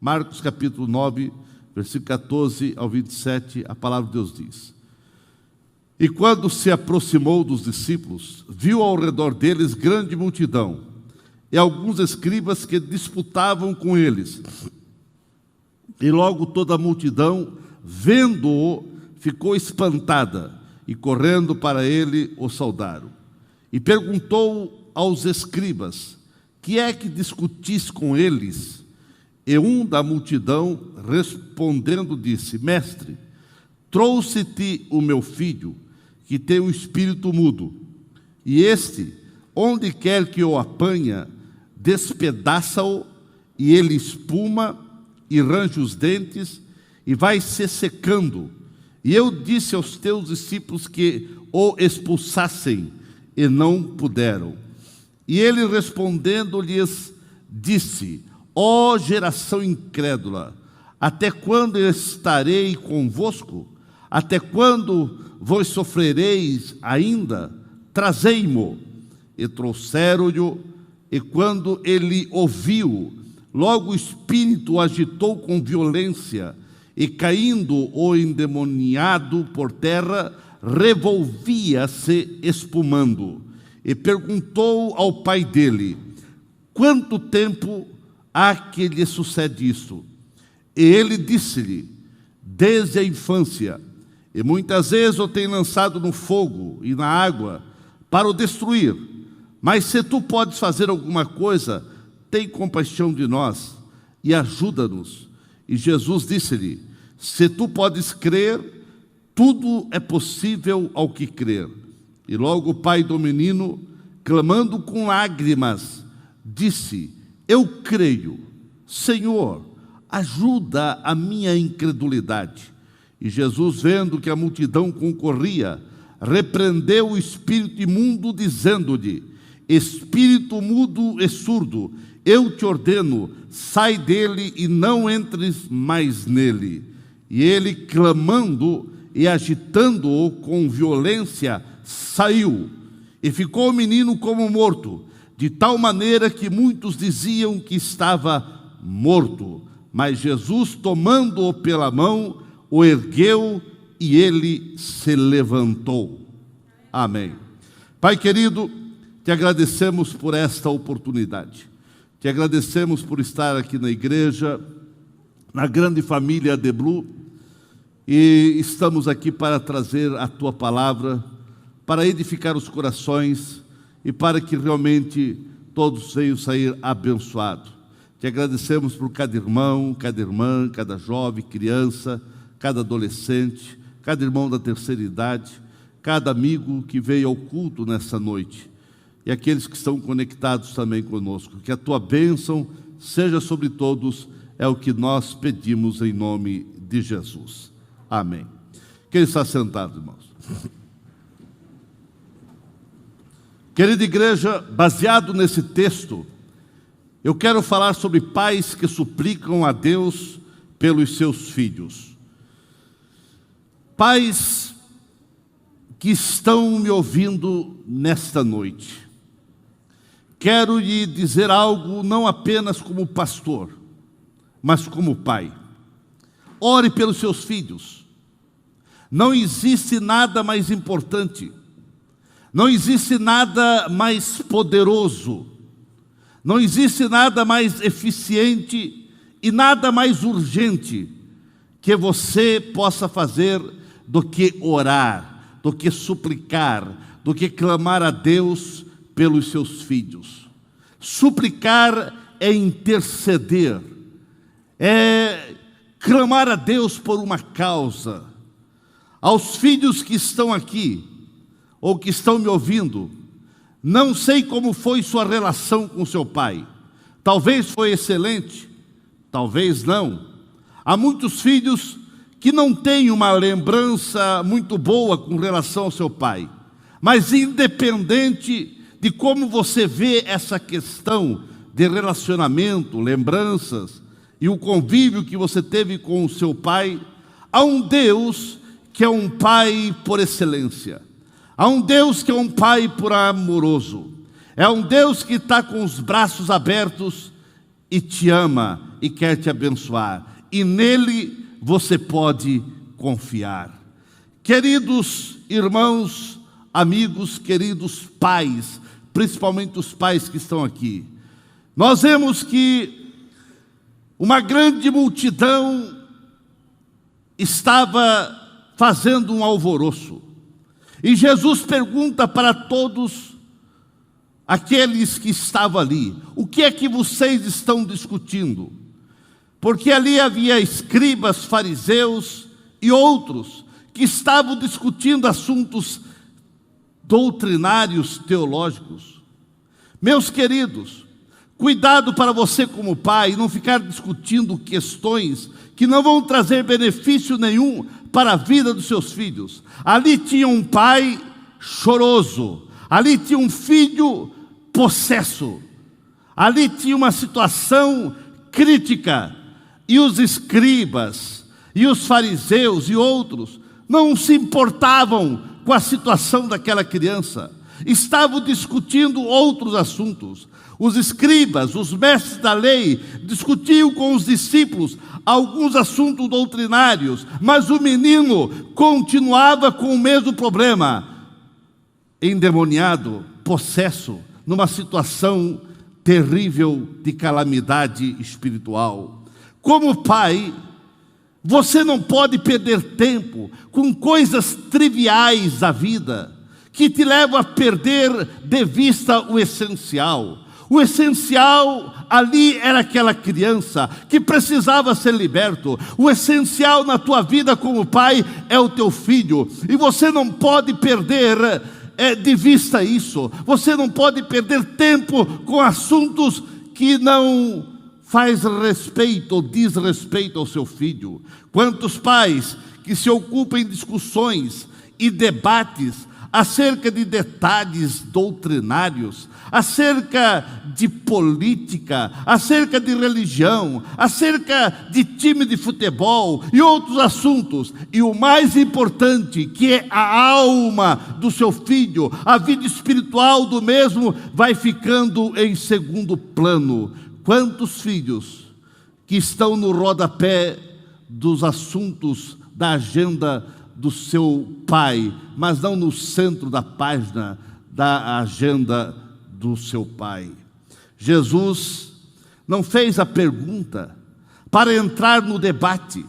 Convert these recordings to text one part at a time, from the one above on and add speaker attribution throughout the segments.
Speaker 1: Marcos capítulo 9, versículo 14 ao 27, a palavra de Deus diz: E quando se aproximou dos discípulos, viu ao redor deles grande multidão, e alguns escribas que disputavam com eles. E logo toda a multidão, vendo-o, ficou espantada, e correndo para ele o saudaram. E perguntou aos escribas: Que é que discutis com eles? E um da multidão, respondendo, disse: Mestre, trouxe-te o meu filho, que tem um espírito mudo, e este, onde quer que o apanha, despedaça-o, e ele espuma, e range os dentes, e vai se secando. E eu disse aos teus discípulos que o expulsassem, e não puderam. E ele respondendo-lhes, disse: Ó geração incrédula, até quando estarei convosco? Até quando vos sofrereis ainda? Trazei-mo. E trouxeram-lhe, e quando ele ouviu, logo o espírito o agitou com violência, e caindo o endemoniado por terra, revolvia-se espumando. E perguntou ao pai dele: Quanto tempo há que lhe sucede isso? E ele disse-lhe: Desde a infância, e muitas vezes o tem lançado no fogo e na água para o destruir. Mas se tu podes fazer alguma coisa, tem compaixão de nós e ajuda-nos. E Jesus disse-lhe: Se tu podes crer, tudo é possível ao que crer. E logo o pai do menino, clamando com lágrimas, disse: Eu creio, Senhor, ajuda a minha incredulidade. E Jesus, vendo que a multidão concorria, repreendeu o espírito imundo, dizendo-lhe: Espírito mudo e surdo, eu te ordeno, sai dele e não entres mais nele. E ele, clamando e agitando-o com violência, saiu. E ficou o menino como morto, de tal maneira que muitos diziam que estava morto. Mas Jesus, tomando-o pela mão, o ergueu e ele se levantou. Amém. Pai querido, te agradecemos por esta oportunidade. Te agradecemos por estar aqui na igreja, na grande família de Blue, e estamos aqui para trazer a tua palavra, para edificar os corações e para que realmente todos venham sair abençoados. Te agradecemos por cada irmão, cada irmã, cada jovem, criança, cada adolescente, cada irmão da terceira idade, cada amigo que veio ao culto nessa noite e aqueles que estão conectados também conosco. Que a tua bênção seja sobre todos, é o que nós pedimos em nome de Jesus. Amém. Quem está sentado, irmãos? Querida igreja, baseado nesse texto, eu quero falar sobre pais que suplicam a Deus pelos seus filhos. Pais que estão me ouvindo nesta noite, quero lhe dizer algo não apenas como pastor, mas como pai. Ore pelos seus filhos. Não existe nada mais importante, não existe nada mais poderoso, não existe nada mais eficiente e nada mais urgente que você possa fazer do que orar, do que suplicar, do que clamar a Deus pelos seus filhos. Suplicar é interceder, é clamar a Deus por uma causa. Aos filhos que estão aqui, ou que estão me ouvindo, não sei como foi sua relação com seu pai. Talvez foi excelente, talvez não. Há muitos filhos que não têm uma lembrança muito boa com relação ao seu pai. Mas independente de como você vê essa questão de relacionamento, lembranças e o convívio que você teve com o seu pai, há um Deus que é um pai por excelência. Há um Deus que é um pai por amoroso. É um Deus que está com os braços abertos e te ama e quer te abençoar. E nele você pode confiar. Queridos irmãos, amigos, queridos pais, principalmente os pais que estão aqui, nós vemos que uma grande multidão estava fazendo um alvoroço. E Jesus pergunta para todos aqueles que estavam ali: o que é que vocês estão discutindo? Porque ali havia escribas, fariseus e outros que estavam discutindo assuntos doutrinários, teológicos. Meus queridos, cuidado para você como pai não ficar discutindo questões que não vão trazer benefício nenhum para a vida dos seus filhos. Ali tinha um pai choroso, ali tinha um filho possesso, ali tinha uma situação crítica, e os escribas, e os fariseus e outros não se importavam com a situação daquela criança, estavam discutindo outros assuntos. Os escribas, os mestres da lei, discutiam com os discípulos alguns assuntos doutrinários, mas o menino continuava com o mesmo problema, endemoniado, possesso, numa situação terrível de calamidade espiritual. Como pai, você não pode perder tempo com coisas triviais da vida, que te levam a perder de vista o essencial. O essencial ali era aquela criança que precisava ser liberto. O essencial na tua vida como pai é o teu filho. E você não pode perder de vista isso. Você não pode perder tempo com assuntos que não faz respeito ou diz respeito ao seu filho. Quantos pais que se ocupam em discussões e debates acerca de detalhes doutrinários, acerca de política, acerca de religião, acerca de time de futebol e outros assuntos. E o mais importante, que é a alma do seu filho, a vida espiritual do mesmo, vai ficando em segundo plano. Quantos filhos que estão no rodapé dos assuntos da agenda do seu pai, mas não no centro da página da agenda do seu pai. Jesus não fez a pergunta para entrar no debate.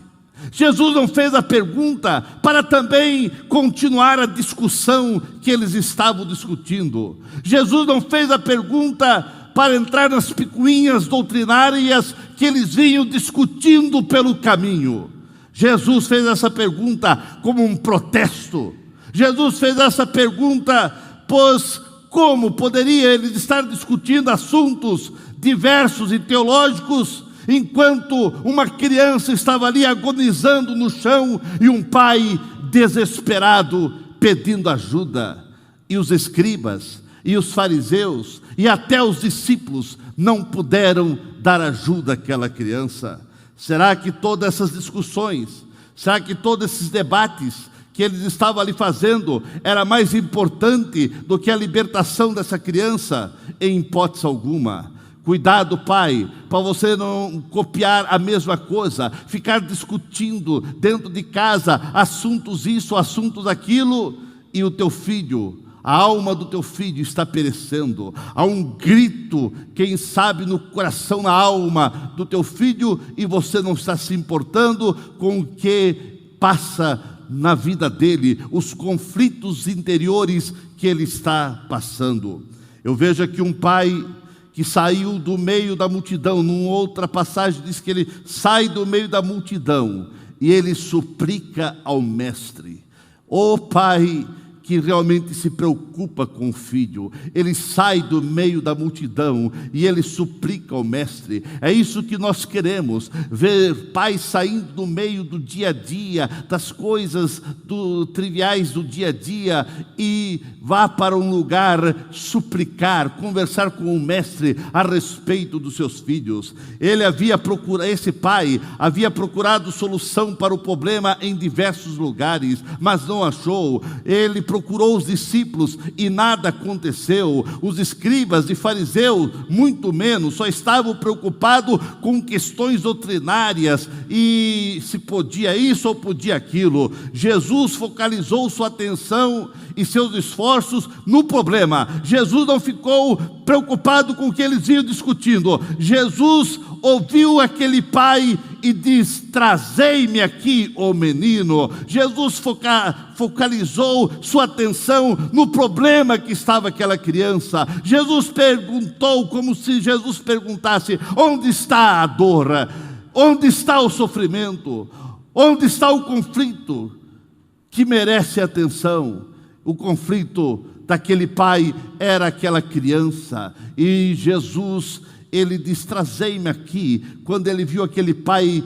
Speaker 1: Jesus não fez a pergunta para também continuar a discussão que eles estavam discutindo. Jesus não fez a pergunta para entrar nas picuinhas doutrinárias que eles vinham discutindo pelo caminho. Jesus fez essa pergunta como um protesto. Jesus fez essa pergunta, pois como poderia ele estar discutindo assuntos diversos e teológicos, enquanto uma criança estava ali agonizando no chão e um pai desesperado pedindo ajuda? E os escribas e os fariseus e até os discípulos não puderam dar ajuda àquela criança. Será que todas essas discussões, será que todos esses debates que eles estavam ali fazendo era mais importante do que a libertação dessa criança? Em hipótese alguma. Cuidado, pai, para você não copiar a mesma coisa, ficar discutindo dentro de casa assuntos isso, assuntos aquilo, e o teu filho, a alma do teu filho está perecendo. Há um grito, quem sabe no coração, na alma do teu filho, e você não está se importando com o que passa na vida dele, os conflitos interiores que ele está passando. Eu vejo aqui um pai que saiu do meio da multidão. Numa outra passagem diz que ele sai do meio da multidão e ele suplica ao mestre. Ô pai que realmente se preocupa com o filho, ele sai do meio da multidão e ele suplica ao mestre. É isso que nós queremos, ver pais saindo do meio do dia a dia, das coisas triviais do dia a dia, e vá para um lugar suplicar, conversar com o mestre a respeito dos seus filhos. Esse pai havia procurado solução para o problema em diversos lugares, mas não achou. Ele procurou os discípulos e nada aconteceu. Os escribas e fariseus, muito menos, só estavam preocupados com questões doutrinárias e se podia isso ou podia aquilo. Jesus focalizou sua atenção e seus esforços no problema. Jesus não ficou preocupado com o que eles iam discutindo. Jesus ouviu aquele pai e diz: trazei-me aqui o menino. Jesus focalizou sua atenção no problema que estava aquela criança. Jesus perguntou, como se Jesus perguntasse: onde está a dor? Onde está o sofrimento? Onde está o conflito que merece atenção? O conflito daquele pai era aquela criança. E Jesus, ele diz: trazei-me aqui. Quando ele viu aquele pai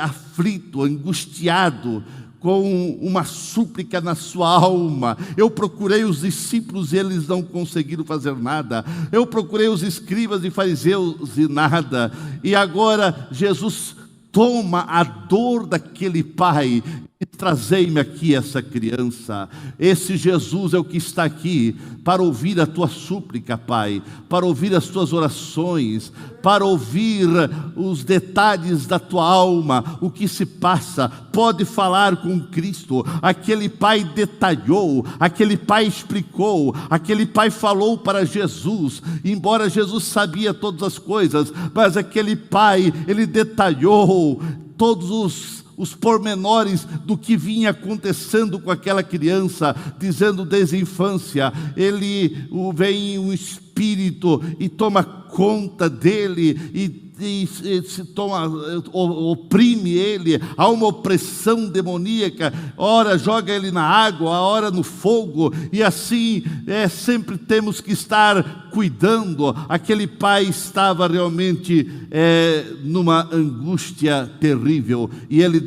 Speaker 1: aflito, angustiado, com uma súplica na sua alma. Eu procurei os discípulos e eles não conseguiram fazer nada. Eu procurei os escribas e fariseus e nada. E agora Jesus toma a dor daquele pai e trazei-me aqui essa criança. Esse Jesus é o que está aqui para ouvir a tua súplica, Pai, para ouvir as tuas orações, para ouvir os detalhes da tua alma, o que se passa. Pode falar com Cristo. Aquele pai detalhou, aquele pai explicou, aquele pai falou para Jesus, embora Jesus sabia todas as coisas, mas aquele pai, ele detalhou todos os pormenores do que vinha acontecendo com aquela criança, dizendo desde a infância. Vem um espírito e toma conta dele e se oprime ele. Há uma opressão demoníaca, ora joga ele na água, ora no fogo, e assim sempre temos que estar cuidando. Aquele pai estava realmente numa angústia terrível, e ele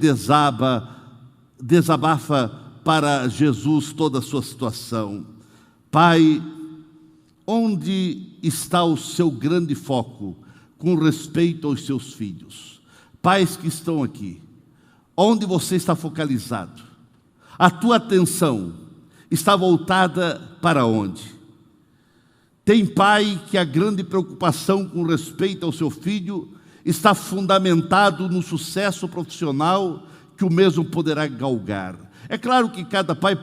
Speaker 1: desabafa para Jesus toda a sua situação. Pai, onde está o seu grande foco com respeito aos seus filhos? Pais que estão aqui, onde você está focalizado? A tua atenção está voltada para onde? Tem pai que a grande preocupação com respeito ao seu filho está fundamentado no sucesso profissional que o mesmo poderá galgar. É claro que cada pai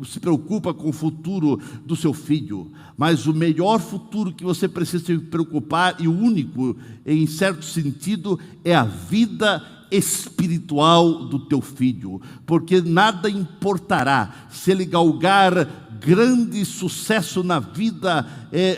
Speaker 1: se preocupa com o futuro do seu filho, mas o melhor futuro que você precisa se preocupar, e o único, em certo sentido, é a vida espiritual do teu filho, porque nada importará se ele galgar grande sucesso na vida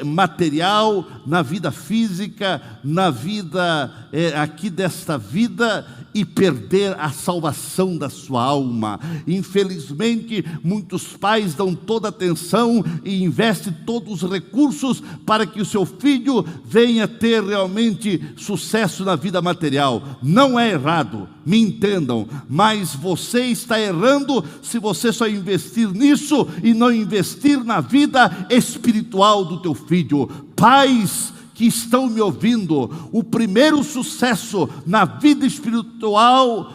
Speaker 1: material, na vida física, na vida aqui desta vida, e perder a salvação da sua alma. Infelizmente, muitos pais dão toda a atenção e investem todos os recursos para que o seu filho venha ter realmente sucesso na vida material. Não é errado, me entendam, mas você está errando se você só investir nisso e não investir na vida espiritual do teu filho. Pais que estão me ouvindo, o primeiro sucesso na vida espiritual,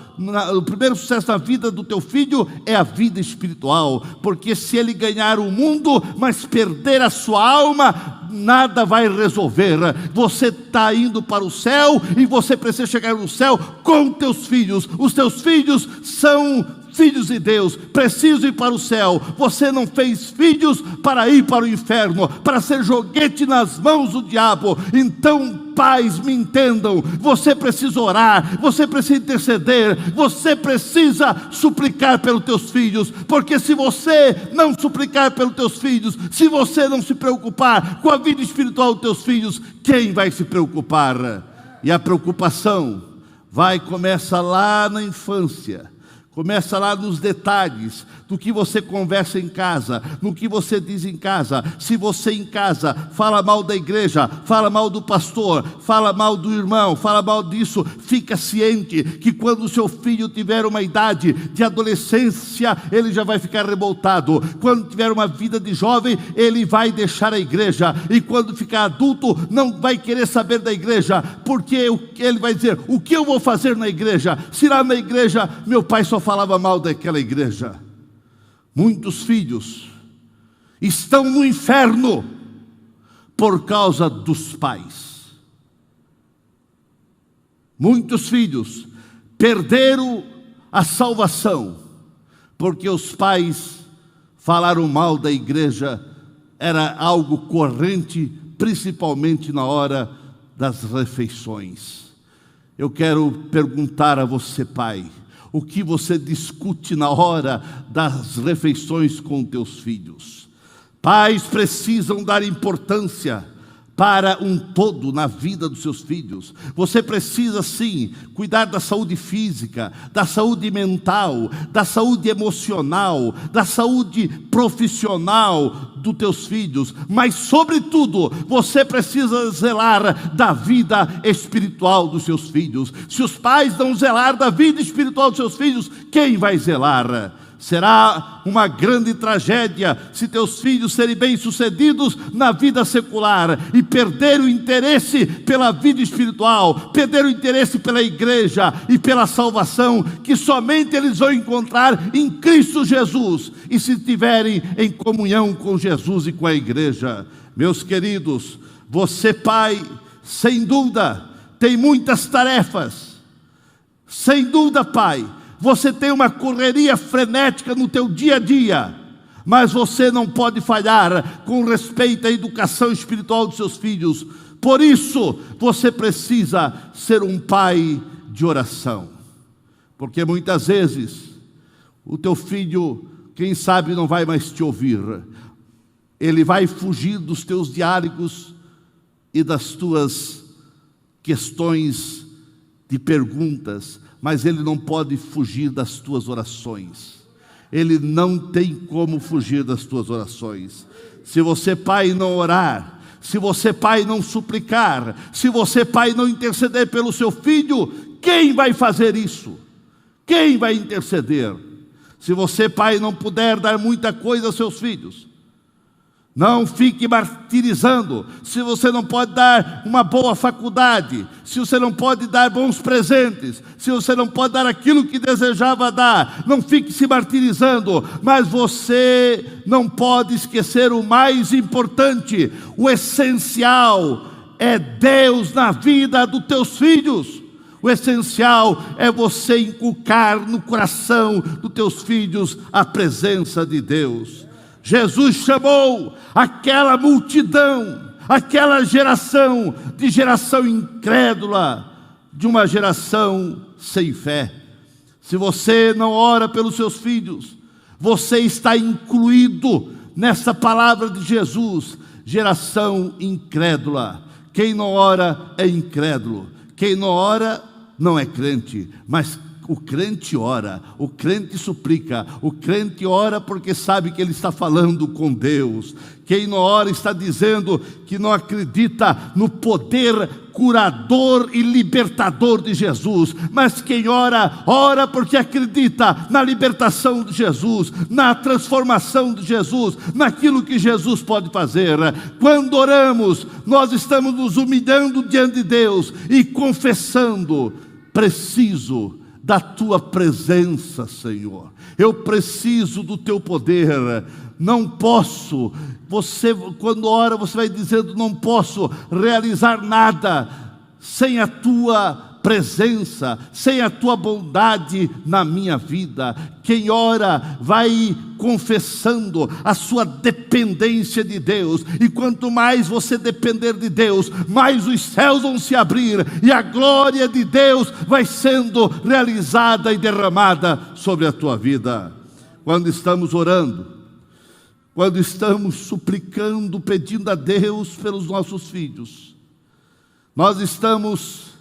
Speaker 1: o primeiro sucesso na vida do teu filho é a vida espiritual, porque se ele ganhar o mundo, mas perder a sua alma, nada vai resolver. Você está indo para o céu e você precisa chegar no céu com teus filhos. Os teus filhos são filhos de Deus, precisam ir para o céu. Você não fez filhos para ir para o inferno, para ser joguete nas mãos do diabo. Então, pais, me entendam, você precisa orar, você precisa interceder, você precisa suplicar pelos teus filhos, porque se você não suplicar pelos teus filhos, se você não se preocupar com a vida espiritual dos teus filhos, quem vai se preocupar? E a preocupação começa lá na infância. Começa lá nos detalhes do que você conversa em casa, no que você diz em casa. Se você em casa fala mal da igreja, fala mal do pastor, fala mal do irmão, fala mal disso, fica ciente que quando o seu filho tiver uma idade de adolescência, ele já vai ficar revoltado. Quando tiver uma vida de jovem, ele vai deixar a igreja. E quando ficar adulto, não vai querer saber da igreja, porque ele vai dizer: o que eu vou fazer na igreja? Se lá na igreja meu pai só falava mal daquela igreja. Muitos filhos estão no inferno por causa dos pais. Muitos filhos perderam a salvação porque os pais falaram mal da igreja. Era algo corrente, principalmente na hora das refeições. Eu quero perguntar a você, pai, o que você discute na hora das refeições com teus filhos? Pais precisam dar importância para um todo na vida dos seus filhos. Você precisa sim cuidar da saúde física, da saúde mental, da saúde emocional, da saúde profissional dos teus filhos, mas sobretudo você precisa zelar da vida espiritual dos seus filhos. Se os pais não zelar da vida espiritual dos seus filhos, quem vai zelar? Será uma grande tragédia se teus filhos serem bem-sucedidos na vida secular e perder o interesse pela vida espiritual, perder o interesse pela igreja e pela salvação que somente eles vão encontrar em Cristo Jesus, e se estiverem em comunhão com Jesus e com a igreja. Meus queridos, você, pai, sem dúvida tem muitas tarefas. Sem dúvida, pai, você tem uma correria frenética no teu dia a dia, mas você não pode falhar com respeito à educação espiritual dos seus filhos. Por isso, você precisa ser um pai de oração, porque muitas vezes o teu filho, quem sabe, não vai mais te ouvir. Ele vai fugir dos teus diálogos e das tuas questões de perguntas, mas ele não pode fugir das tuas orações. Ele não tem como fugir das tuas orações. Se você, pai, não orar, se você, pai, não suplicar, se você, pai, não interceder pelo seu filho, quem vai fazer isso? Quem vai interceder? Se você, pai, não puder dar muita coisa aos seus filhos, não fique martirizando. Se você não pode dar uma boa faculdade, se você não pode dar bons presentes, se você não pode dar aquilo que desejava dar, não fique se martirizando. Mas você não pode esquecer o mais importante, o essencial é Deus na vida dos teus filhos. O essencial é você inculcar no coração dos teus filhos a presença de Deus. Jesus chamou aquela multidão, aquela geração, de geração incrédula, de uma geração sem fé. Se você não ora pelos seus filhos, você está incluído nessa palavra de Jesus, geração incrédula. Quem não ora é incrédulo. Quem não ora não é crente, mas o crente ora, o crente suplica, o crente ora porque sabe que ele está falando com Deus. Quem não ora está dizendo que não acredita no poder curador e libertador de Jesus. Mas quem ora, ora porque acredita na libertação de Jesus, na transformação de Jesus, naquilo que Jesus pode fazer. Quando oramos, nós estamos nos humilhando diante de Deus e confessando: preciso da tua presença, Senhor. Eu preciso do teu poder. Não posso. Você, quando ora, você vai dizendo: não posso realizar nada sem a tua presença, sem a tua bondade na minha vida. Quem ora vai confessando a sua dependência de Deus, e quanto mais você depender de Deus, mais os céus vão se abrir e a glória de Deus vai sendo realizada e derramada sobre a tua vida. Quando estamos orando, quando estamos suplicando, pedindo a Deus pelos nossos filhos, nós estamos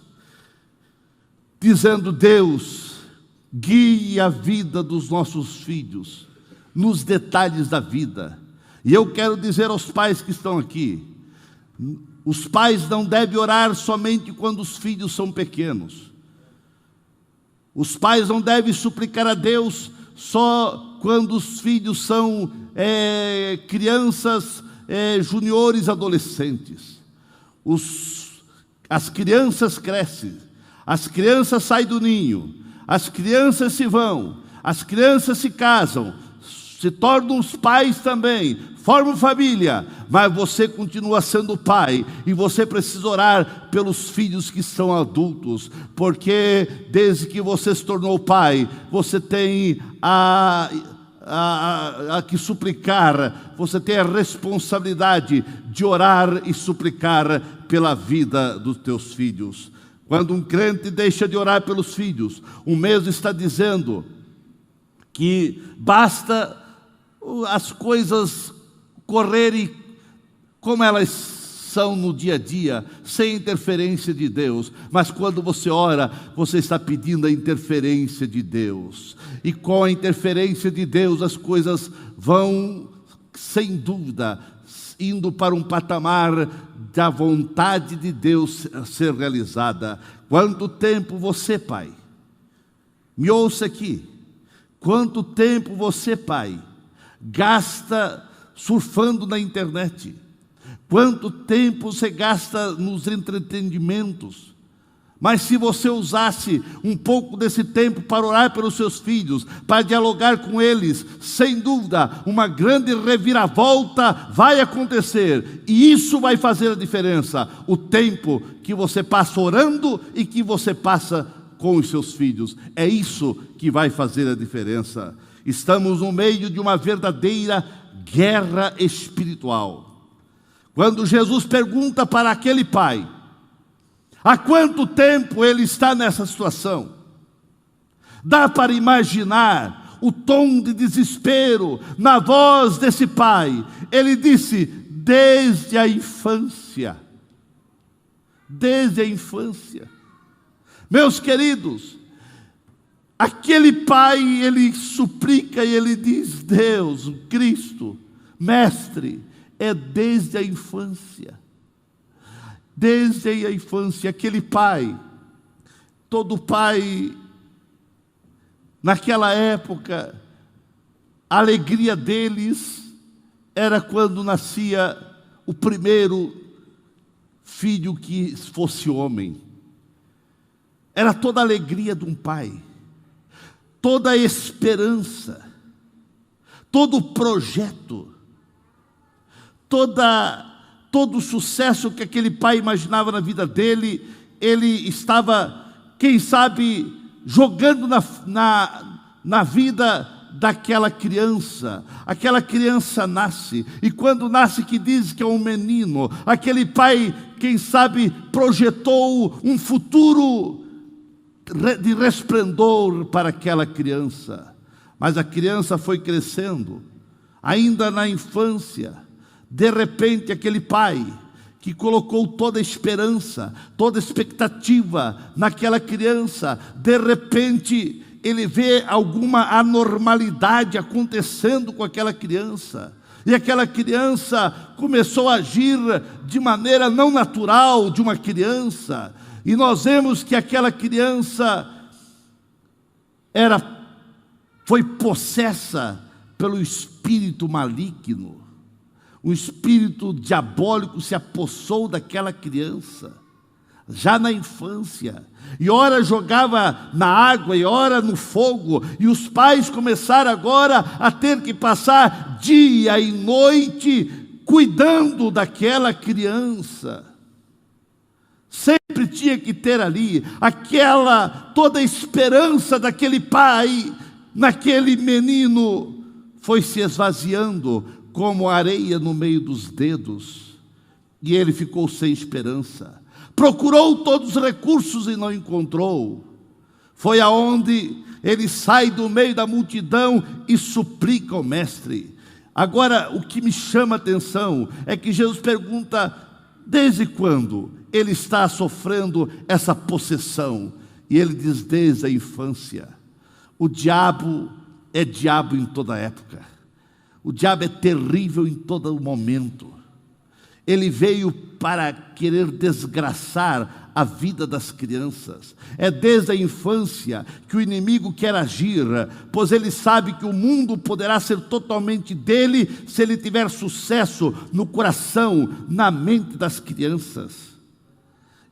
Speaker 1: dizendo: Deus, guie a vida dos nossos filhos nos detalhes da vida. E eu quero dizer aos pais que estão aqui: os pais não devem orar somente quando os filhos são pequenos. Os pais não devem suplicar a Deus só quando os filhos são crianças, juniores, adolescentes. As crianças crescem, as crianças saem do ninho, as crianças se vão, as crianças se casam, se tornam os pais também, formam família, mas você continua sendo pai, e você precisa orar pelos filhos que são adultos, porque desde que você se tornou pai, você tem a que suplicar, você tem a responsabilidade de orar e suplicar pela vida dos teus filhos. Quando um crente deixa de orar pelos filhos, o mesmo está dizendo que basta as coisas correrem como elas são no dia a dia, sem interferência de Deus. Mas quando você ora, você está pedindo a interferência de Deus, e com a interferência de Deus as coisas vão, sem dúvida, indo para um patamar da vontade de Deus ser realizada. Quanto tempo você, pai, me ouça aqui, quanto tempo você, pai, gasta surfando na internet? Quanto tempo você gasta nos entretenimentos? Mas se você usasse um pouco desse tempo para orar pelos seus filhos, para dialogar com eles, sem dúvida, uma grande reviravolta vai acontecer. E isso vai fazer a diferença. O tempo que você passa orando e que você passa com os seus filhos. É isso que vai fazer a diferença. Estamos no meio de uma verdadeira guerra espiritual. Quando Jesus pergunta para aquele pai, há quanto tempo ele está nessa situação? Dá para imaginar o tom de desespero na voz desse pai. Ele disse, desde a infância. Desde a infância. Meus queridos, aquele pai, ele suplica e ele diz, Deus, Cristo, Mestre, é desde a infância. Desde a infância, aquele pai, todo pai, naquela época, a alegria deles era quando nascia o primeiro filho que fosse homem. Era toda a alegria de um pai, toda a esperança, todo o projeto, todo o sucesso que aquele pai imaginava na vida dele. Ele estava, quem sabe, jogando na vida daquela criança. Aquela criança nasce, e quando nasce, que diz que é um menino, aquele pai, quem sabe, projetou um futuro de resplendor para aquela criança. Mas a criança foi crescendo, ainda na infância. De repente, aquele pai que colocou toda a esperança, toda a expectativa naquela criança, de repente ele vê alguma anormalidade acontecendo com aquela criança, e aquela criança começou a agir de maneira não natural de uma criança, e nós vemos que aquela criança foi possessa pelo espírito maligno. O espírito diabólico se apossou daquela criança, já na infância, e ora jogava na água, e ora no fogo, e os pais começaram agora a ter que passar dia e noite cuidando daquela criança. Sempre tinha que ter ali toda a esperança daquele pai, naquele menino, foi se esvaziando como areia no meio dos dedos, e ele ficou sem esperança. Procurou todos os recursos e não encontrou. Foi aonde ele sai do meio da multidão e suplica ao mestre. Agora, o que me chama a atenção é que Jesus pergunta, desde quando ele está sofrendo essa possessão? E ele diz, desde a infância. O diabo é diabo em toda época. O diabo é terrível em todo momento. Ele veio para querer desgraçar a vida das crianças. É desde a infância que o inimigo quer agir, pois ele sabe que o mundo poderá ser totalmente dele se ele tiver sucesso no coração, na mente das crianças.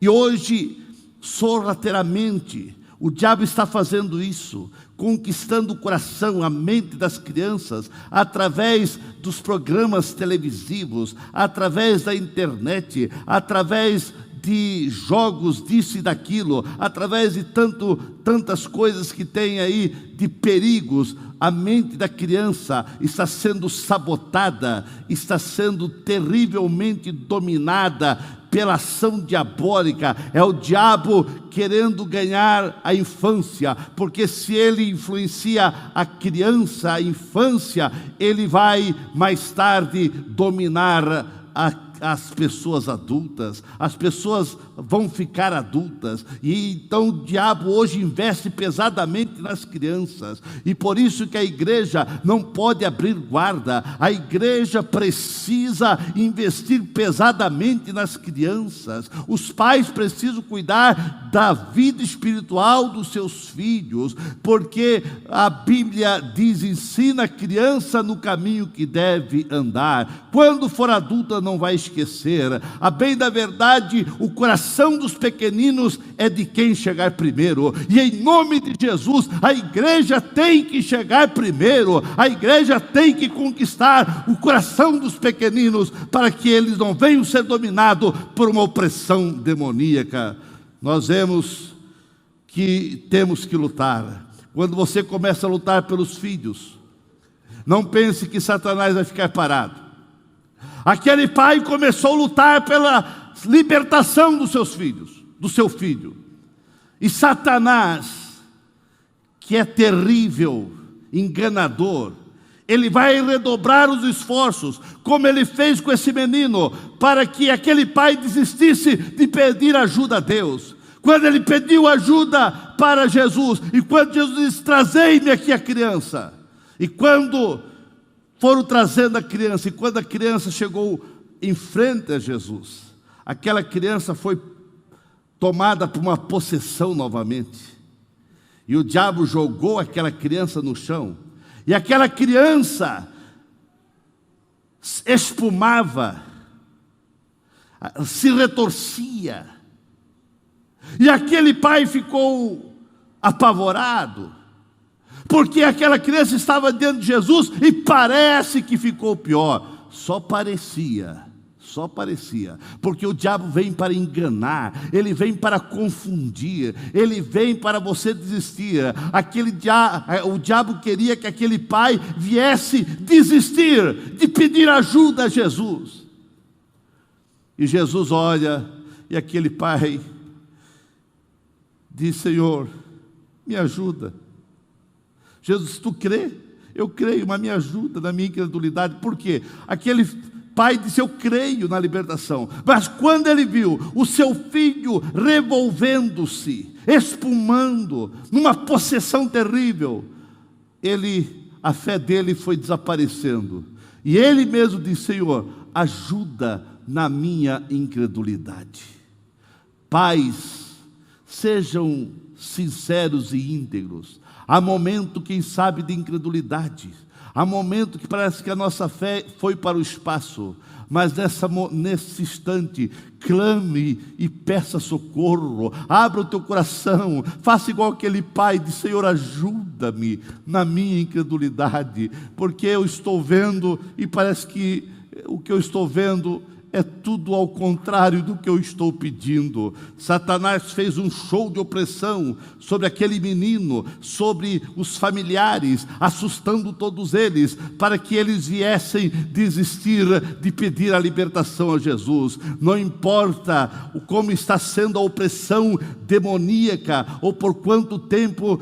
Speaker 1: E hoje, sorrateiramente, O diabo está fazendo isso, conquistando o coração, a mente das crianças, através dos programas televisivos, através da internet, através de jogos disso e daquilo, através de tantas coisas que tem aí de perigos. A mente da criança está sendo sabotada, está sendo terrivelmente dominada pela ação diabólica. É o diabo querendo ganhar a infância, porque se ele influencia a criança, a infância, ele vai mais tarde dominar as pessoas adultas. As pessoas vão ficar adultas, e então o diabo hoje investe pesadamente nas crianças, e por isso que a igreja não pode abrir guarda. A igreja precisa investir pesadamente nas crianças. Os pais precisam cuidar da vida espiritual dos seus filhos, porque a Bíblia diz: ensina a criança no caminho que deve andar, quando for adulta não vai esquecer. A bem da verdade, o coração dos pequeninos é de quem chegar primeiro, e em nome de Jesus, a igreja tem que chegar primeiro. A igreja tem que conquistar o coração dos pequeninos, para que eles não venham ser dominados por uma opressão demoníaca. Nós vemos que temos que lutar. Quando você começa a lutar pelos filhos, não pense que Satanás vai ficar parado. Aquele pai começou a lutar pela libertação dos seus filhos, do seu filho. E Satanás, que é terrível, enganador, ele vai redobrar os esforços, como ele fez com esse menino, para que aquele pai desistisse de pedir ajuda a Deus. Quando ele pediu ajuda para Jesus, e quando Jesus disse: trazei-me aqui a criança. E quando foram trazendo a criança, e quando a criança chegou em frente a Jesus, aquela criança foi tomada por uma possessão novamente. E o diabo jogou aquela criança no chão, e aquela criança espumava, se retorcia. E aquele pai ficou apavorado, porque aquela criança estava diante de Jesus, e parece que ficou pior. Só parecia, porque o diabo vem para enganar, ele vem para confundir, ele vem para você desistir. O diabo queria que aquele pai viesse desistir de pedir ajuda a Jesus. E Jesus olha, e aquele pai diz: Senhor, me ajuda. Jesus: tu crê? Eu creio, mas me ajuda na minha incredulidade. Por quê? Aquele pai disse: eu creio na libertação. Mas quando ele viu o seu filho revolvendo-se, espumando, numa possessão terrível, a fé dele foi desaparecendo. E ele mesmo disse: Senhor, ajuda na minha incredulidade. Pais, sejam sinceros e íntegros. Há momento, quem sabe, de incredulidade. Há momento que parece que a nossa fé foi para o espaço. Mas nesse instante, clame e peça socorro. Abra o teu coração. Faça igual aquele pai, diz: Senhor, ajuda-me na minha incredulidade. Porque eu estou vendo, e parece que o que eu estou vendo é tudo ao contrário do que eu estou pedindo. Satanás fez um show de opressão sobre aquele menino, sobre os familiares, assustando todos eles, para que eles viessem desistir de pedir a libertação a Jesus. Não importa como está sendo a opressão demoníaca, ou por quanto tempo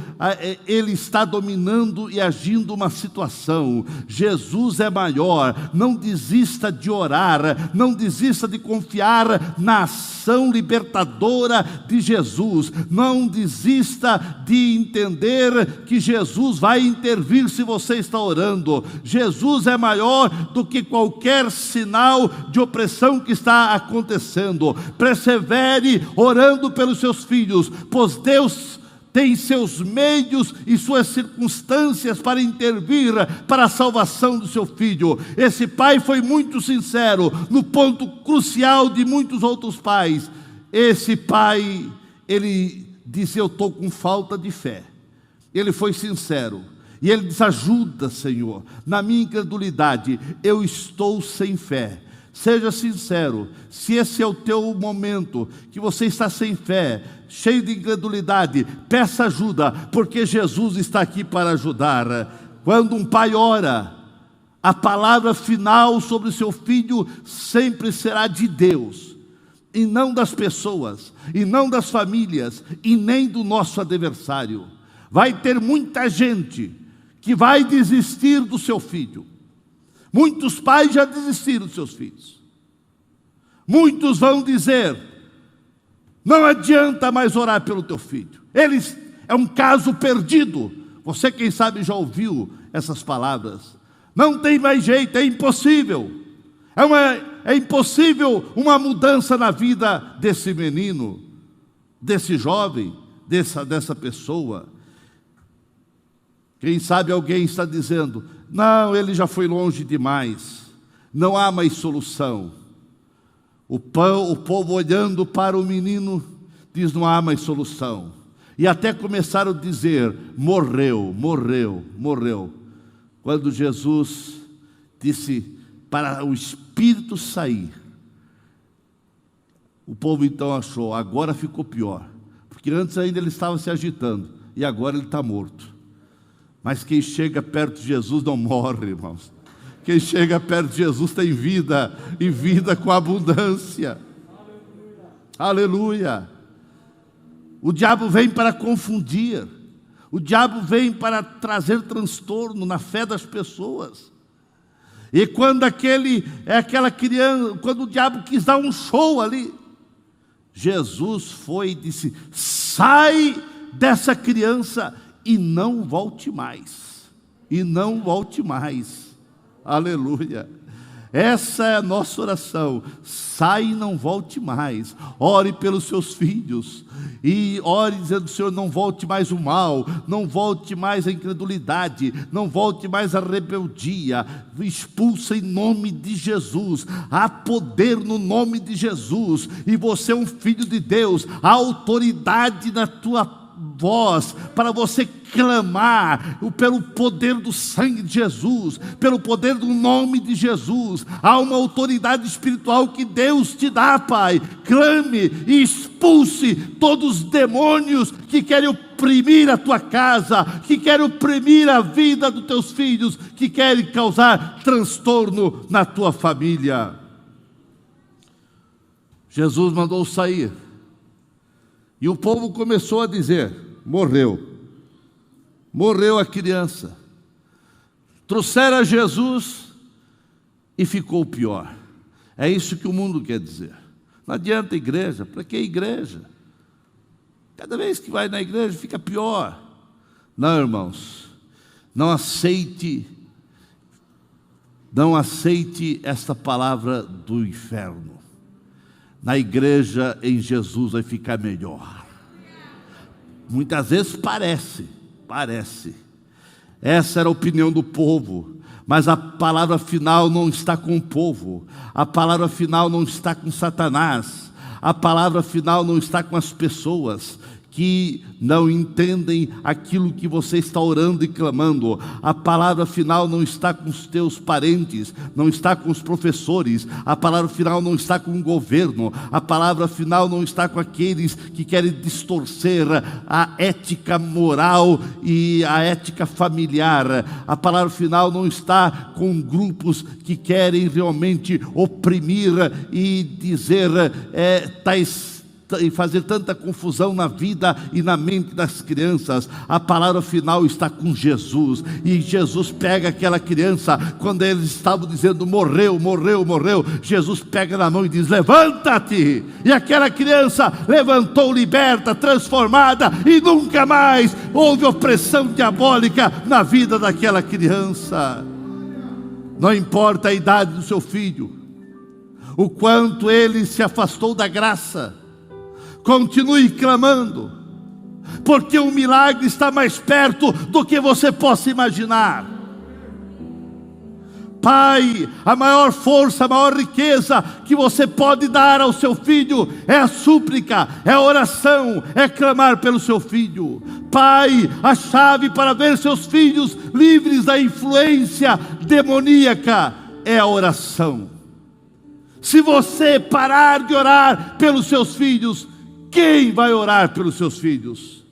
Speaker 1: ele está dominando e agindo uma situação. Jesus é maior. Não desista de orar, não desista de confiar na ação libertadora de Jesus. Não desista de entender que Jesus vai intervir se você está orando. Jesus é maior do que qualquer sinal de opressão que está acontecendo. Persevere orando pelos seus filhos, pois Deus tem seus meios e suas circunstâncias para intervir para a salvação do seu filho. Esse pai foi muito sincero, no ponto crucial de muitos outros pais. Esse pai, ele dizia: eu estou com falta de fé. Ele foi sincero. E ele diz: ajuda, Senhor, na minha incredulidade, eu estou sem fé. Seja sincero, se esse é o teu momento, que você está sem fé, cheio de incredulidade, peça ajuda, porque Jesus está aqui para ajudar. Quando um pai ora, a palavra final sobre o seu filho sempre será de Deus, e não das pessoas, e não das famílias, e nem do nosso adversário. Vai ter muita gente que vai desistir do seu filho. Muitos pais já desistiram dos seus filhos. Muitos vão dizer: não adianta mais orar pelo teu filho, ele é um caso perdido. Você, quem sabe, já ouviu essas palavras. Não tem mais jeito, é impossível. É impossível uma mudança na vida desse menino, desse jovem, dessa pessoa. Quem sabe alguém está dizendo: não, ele já foi longe demais, não há mais solução. O povo olhando para o menino diz: não há mais solução. E até começaram a dizer: morreu, morreu, morreu. Quando Jesus disse para o espírito sair, o povo então achou: agora ficou pior, porque antes ainda ele estava se agitando, e agora ele está morto. Mas quem chega perto de Jesus não morre, irmãos. Quem chega perto de Jesus tem vida, e vida com abundância. Aleluia. O diabo vem para confundir. O diabo vem para trazer transtorno na fé das pessoas. E quando aquela criança, quando o diabo quis dar um show ali, Jesus foi e disse: sai dessa criança e não volte mais. E não volte mais. Aleluia. Essa é a nossa oração: sai e não volte mais. Ore pelos seus filhos, e ore dizendo: Senhor, não volte mais o mal, não volte mais a incredulidade, não volte mais a rebeldia. Expulsa em nome de Jesus. Há poder no nome de Jesus, e você é um filho de Deus. Há autoridade na tua voz para você clamar pelo poder do sangue de Jesus, pelo poder do nome de Jesus. Há uma autoridade espiritual que Deus te dá, Pai. Clame e expulse todos os demônios que querem oprimir a tua casa, que querem oprimir a vida dos teus filhos, que querem causar transtorno na tua família. Jesus mandou sair. E o povo começou a dizer: morreu. Morreu a criança. Trouxeram a Jesus e ficou pior. É isso que o mundo quer dizer. Não adianta igreja. Para que igreja? Cada vez que vai na igreja fica pior. Não, irmãos. Não aceite esta palavra do inferno. Na igreja, em Jesus, vai ficar melhor. Muitas vezes parece. Essa era a opinião do povo. Mas a palavra final não está com o povo. A palavra final não está com Satanás. A palavra final não está com as pessoas que não entendem aquilo que você está orando e clamando. A palavra final não está com os teus parentes, não está com os professores. A palavra final não está com o governo. A palavra final não está com aqueles que querem distorcer a ética moral e a ética familiar. A palavra final não está com grupos que querem realmente oprimir e dizer e fazer tanta confusão na vida e na mente das crianças. A palavra final está com Jesus. E Jesus pega aquela criança, quando eles estavam dizendo morreu, morreu, morreu, Jesus pega na mão e diz: levanta-te. E aquela criança levantou, liberta, transformada, e nunca mais houve opressão diabólica na vida daquela criança. Não importa a idade do seu filho, o quanto ele se afastou da graça, continue clamando, porque o milagre está mais perto do que você possa imaginar. Pai, a maior força, a maior riqueza que você pode dar ao seu filho é a súplica, é a oração, é clamar pelo seu filho. Pai, a chave para ver seus filhos livres da influência demoníaca é a oração. Se você parar de orar pelos seus filhos, quem vai orar pelos seus filhos?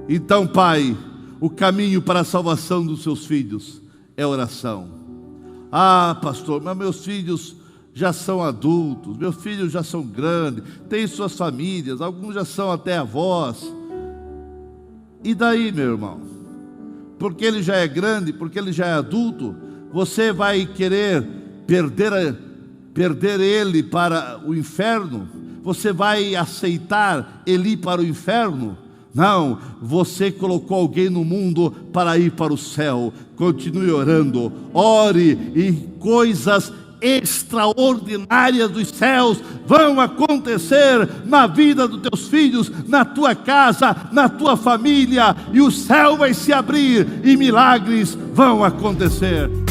Speaker 1: Então, Pai, o caminho para a salvação dos seus filhos é oração. Ah, pastor, mas meus filhos já são adultos, meus filhos já são grandes, têm suas famílias, alguns já são até avós. E daí, meu irmão? Porque ele já é grande, porque ele já é adulto, você vai querer perder ele para o inferno? Você vai aceitar ele ir para o inferno? Não, você colocou alguém no mundo para ir para o céu. Continue orando, ore, e coisas extraordinárias dos céus vão acontecer na vida dos teus filhos, na tua casa, na tua família, e o céu vai se abrir e milagres vão acontecer.